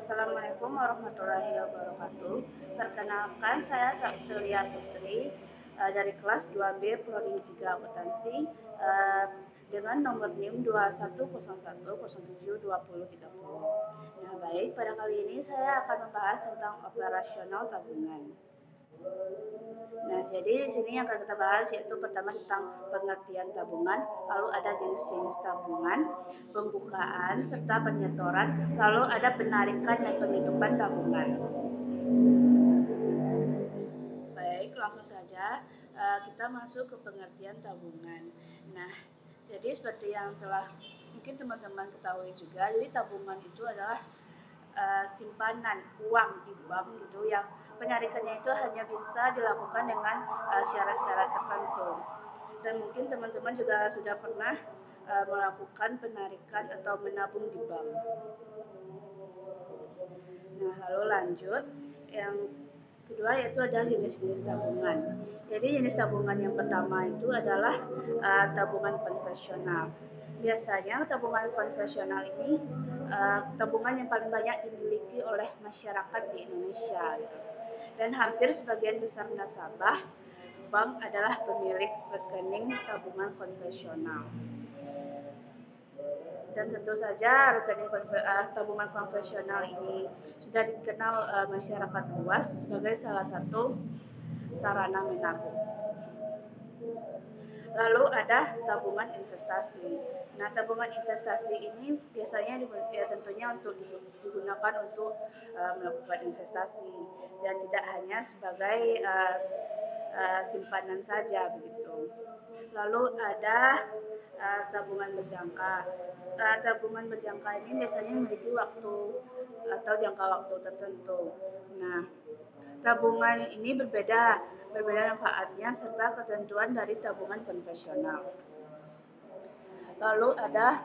Assalamualaikum warahmatullahi wabarakatuh. Perkenalkan, saya Kak Selia Putri dari kelas 2B Prodi 3 Akuntansi dengan nomor NIM 2101072030. Nah, baik, pada kali ini saya akan membahas tentang operasional tabungan. Nah, jadi di sini yang akan kita bahas yaitu pertama tentang pengertian tabungan, lalu ada jenis-jenis tabungan, pembukaan, serta penyetoran, lalu ada penarikan dan penutupan tabungan. Baik, langsung saja kita masuk ke pengertian tabungan. Nah, jadi seperti yang telah mungkin teman-teman ketahui juga, jadi tabungan itu adalah simpanan uang di bank gitu yang penarikannya itu hanya bisa dilakukan dengan syarat-syarat tertentu. Dan mungkin teman-teman juga sudah pernah melakukan penarikan atau menabung di bank. Nah, lalu lanjut yang kedua yaitu ada jenis-jenis tabungan. Jadi jenis tabungan yang pertama itu adalah tabungan konvensional. Biasanya tabungan konvensional ini tabungan yang paling banyak dimiliki oleh masyarakat di Indonesia. Dan hampir sebagian besar nasabah bank adalah pemilik rekening tabungan konvensional. Dan tentu saja rekening tabungan konvensional ini sudah dikenal masyarakat luas sebagai salah satu sarana menabung. Lalu ada tabungan investasi. Nah, tabungan investasi ini biasanya tentunya untuk digunakan untuk melakukan investasi dan tidak hanya sebagai simpanan saja begitu. Lalu ada tabungan berjangka. Tabungan berjangka ini biasanya memiliki waktu atau jangka waktu tertentu. Nah, tabungan ini berbeda manfaatnya serta ketentuan dari tabungan konvensional. Lalu ada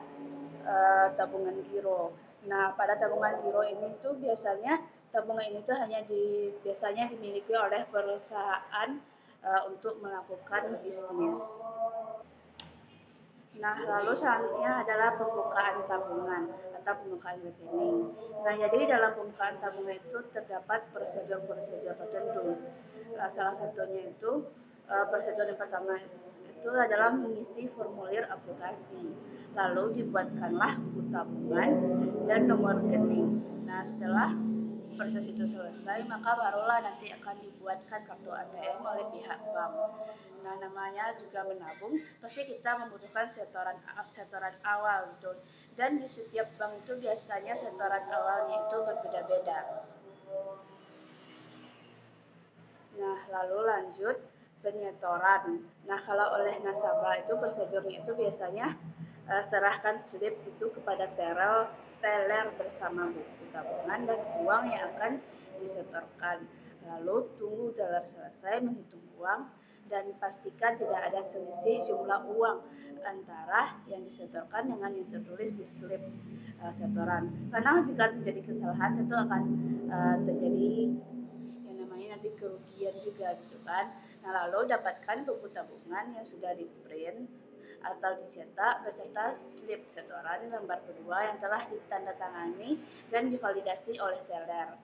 tabungan giro. Nah, pada tabungan giro ini tuh biasanya tabungan ini tuh biasanya dimiliki oleh perusahaan untuk melakukan bisnis. Nah, lalu selanjutnya adalah pembukaan tabungan atau pembukaan rekening. Nah, jadi dalam pembukaan tabungan itu terdapat prosedur-prosedur tertentu. Salah satunya itu prosedur yang pertama itu adalah mengisi formulir aplikasi. Lalu dibuatkanlah buku tabungan dan nomor rekening. Nah, setelah proses itu selesai, maka barulah nanti akan dibuatkan kartu ATM oleh pihak bank. Nah, namanya juga menabung, pasti kita membutuhkan setoran awal gitu. Dan di setiap bank itu biasanya setoran awalnya itu berbeda-beda. Nah, lalu lanjut penyetoran. Nah, kalau oleh nasabah itu prosedurnya itu biasanya serahkan slip itu kepada teller bersama buku tabungan dan uang yang akan disetorkan. Lalu tunggu teller selesai menghitung uang dan pastikan tidak ada selisih jumlah uang antara yang disetorkan dengan yang tertulis di slip setoran. Karena jika terjadi kesalahan tentu akan terjadi yang namanya nanti kerugian juga gitu kan. Nah, lalu dapatkan buku tabungan yang sudah di-print atau dicetak beserta slip setoran lembar kedua yang telah ditandatangani dan divalidasi oleh teller.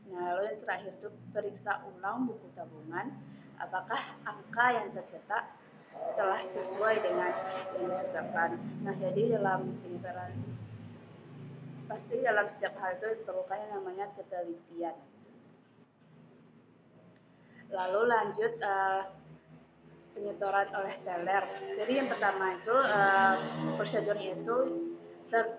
Nah, lalu yang terakhir itu periksa ulang buku tabungan apakah angka yang tercetak setelah sesuai dengan yang disetorkan. Nah, jadi dalam penyetoran pasti dalam setiap hal itu diperlukan yang namanya ketelitian. Lalu lanjut penyetoran oleh teller. Jadi yang pertama itu prosedurnya itu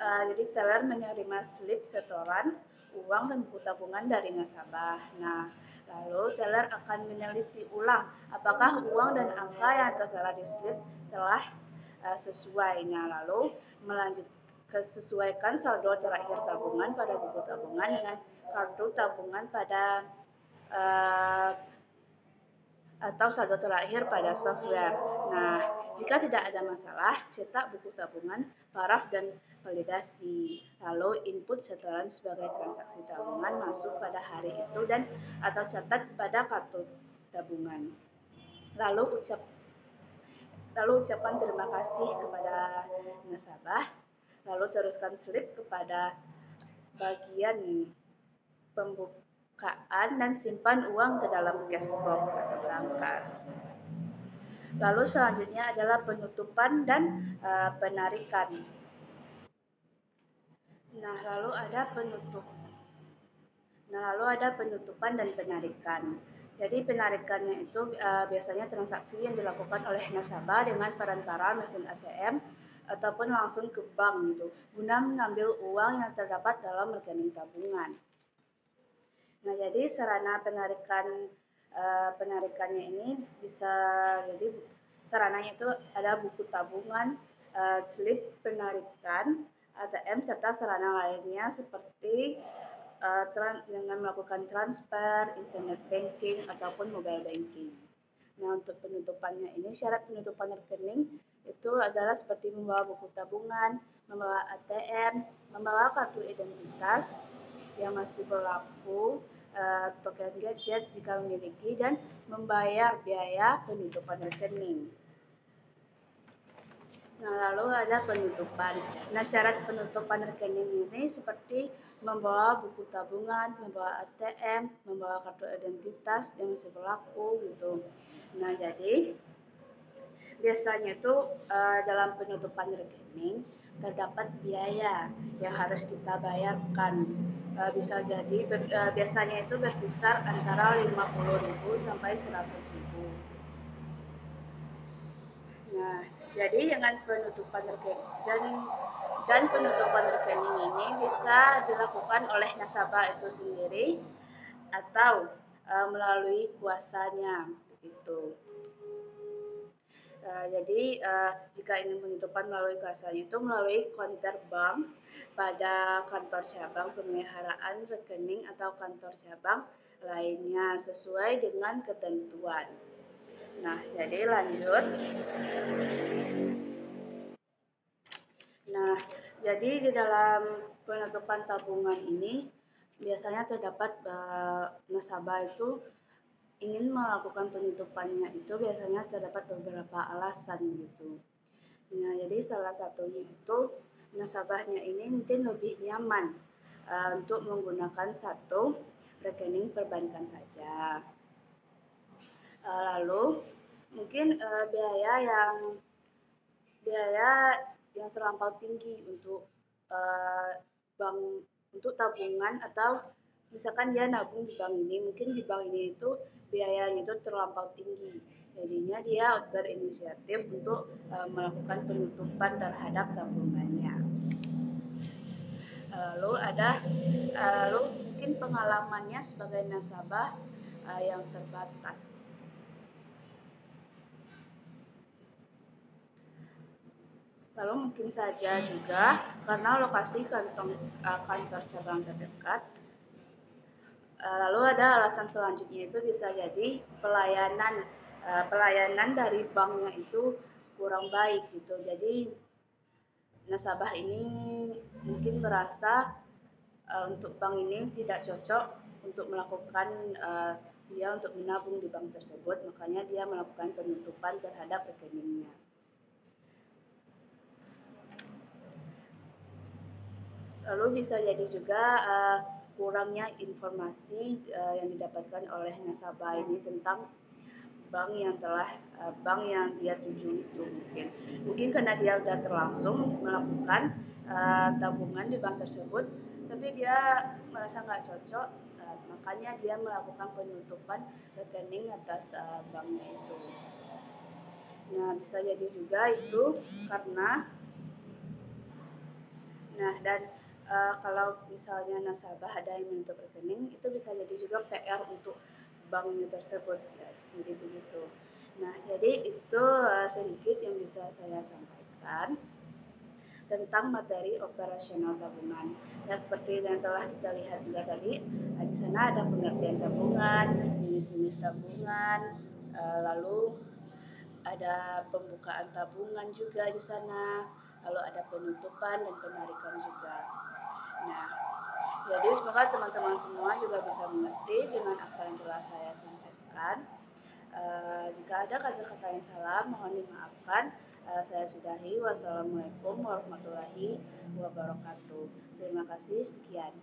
jadi teller menerima slip setoran uang dan buku tabungan dari nasabah. Nah, lalu teller akan meneliti ulang apakah uang dan angka yang tertera di slip telah sesuai. Nah, lalu sesuaikan saldo terakhir tabungan pada buku tabungan dengan kartu tabungan pada atau saldo terakhir pada software. Nah, jika tidak ada masalah, cetak buku tabungan, paraf dan validasi. Lalu input setoran sebagai transaksi tabungan masuk pada hari itu dan atau catat pada kartu tabungan. Lalu ucapan terima kasih kepada nasabah. Lalu teruskan slip kepada bagian pembukaan dan simpan uang ke dalam cashbox atau brankas. Lalu selanjutnya adalah penutupan dan penarikan. Nah, lalu ada penutupan dan penarikan. Jadi penarikannya itu biasanya transaksi yang dilakukan oleh nasabah dengan perantara mesin ATM ataupun langsung ke bank gitu, guna mengambil uang yang terdapat dalam rekening tabungan. Nah, jadi sarana penarikannya ini bisa jadi sarananya itu ada buku tabungan, slip penarikan, ATM serta sarana lainnya seperti dengan melakukan transfer, internet banking ataupun mobile banking. Nah, untuk penutupannya ini syarat penutupan rekening itu adalah seperti membawa buku tabungan, membawa ATM, membawa kartu identitas yang masih berlaku, token gadget jika memiliki, dan membayar biaya penutupan rekening. Nah, lalu ada penutupan. Nah, syarat penutupan rekening ini seperti membawa buku tabungan, membawa ATM, membawa kartu identitas yang masih berlaku gitu. Nah, jadi biasanya itu dalam penutupan rekening terdapat biaya yang harus kita bayarkan. Bisa jadi biasanya itu berkisar antara 50.000 sampai 100.000. Nah, jadi dengan penutupan rekening dan penutupan rekening ini bisa dilakukan oleh nasabah itu sendiri atau melalui kuasanya begitu. Jadi jika ingin penutupan melalui kuasanya itu melalui konter bank pada kantor cabang pemeliharaan rekening atau kantor cabang lainnya sesuai dengan ketentuan. Nah, jadi lanjut. Nah, jadi di dalam penutupan tabungan ini biasanya terdapat nasabah itu ingin melakukan penutupannya itu biasanya terdapat beberapa alasan gitu. Nah, jadi salah satunya itu nasabahnya ini mungkin lebih nyaman untuk menggunakan satu rekening perbankan saja. Lalu mungkin biaya yang terlampau tinggi untuk bank untuk tabungan, atau misalkan dia nabung di bank ini, mungkin di bank ini itu biayanya itu terlampau tinggi, jadinya dia berinisiatif untuk melakukan penutupan terhadap tabungannya. Lalu mungkin pengalamannya sebagai nasabah yang terbatas. Lalu mungkin saja juga karena lokasi kantor cabang terdekat. Lalu ada alasan selanjutnya itu bisa jadi pelayanan dari banknya itu kurang baik gitu. Jadi nasabah ini mungkin merasa untuk bank ini tidak cocok untuk melakukan dia untuk menabung di bank tersebut, makanya dia melakukan penutupan terhadap rekeningnya. Lalu bisa jadi juga kurangnya informasi yang didapatkan oleh nasabah ini tentang bank yang dia tuju itu mungkin karena dia sudah terlangsung melakukan tabungan di bank tersebut, tapi dia merasa nggak cocok, makanya dia melakukan penutupan rekening atas banknya itu. Nah, bisa jadi juga itu karena dan kalau misalnya nasabah ada yang menutup rekening, itu bisa jadi juga PR untuk banknya tersebut, ya, jadi begitu. Nah, jadi itu sedikit yang bisa saya sampaikan tentang materi operasional tabungan. Ya, seperti yang telah kita lihat juga tadi, di sana ada pengertian tabungan, jenis-jenis tabungan, lalu ada pembukaan tabungan juga di sana, lalu ada penutupan dan penarikan juga. Nah, jadi semoga teman-teman semua juga bisa mengerti dengan apa yang telah saya sampaikan. Jika ada kata-kata yang salah, mohon dimaafkan. Saya sudahi. Wassalamualaikum warahmatullahi wabarakatuh. Terima kasih. Sekian.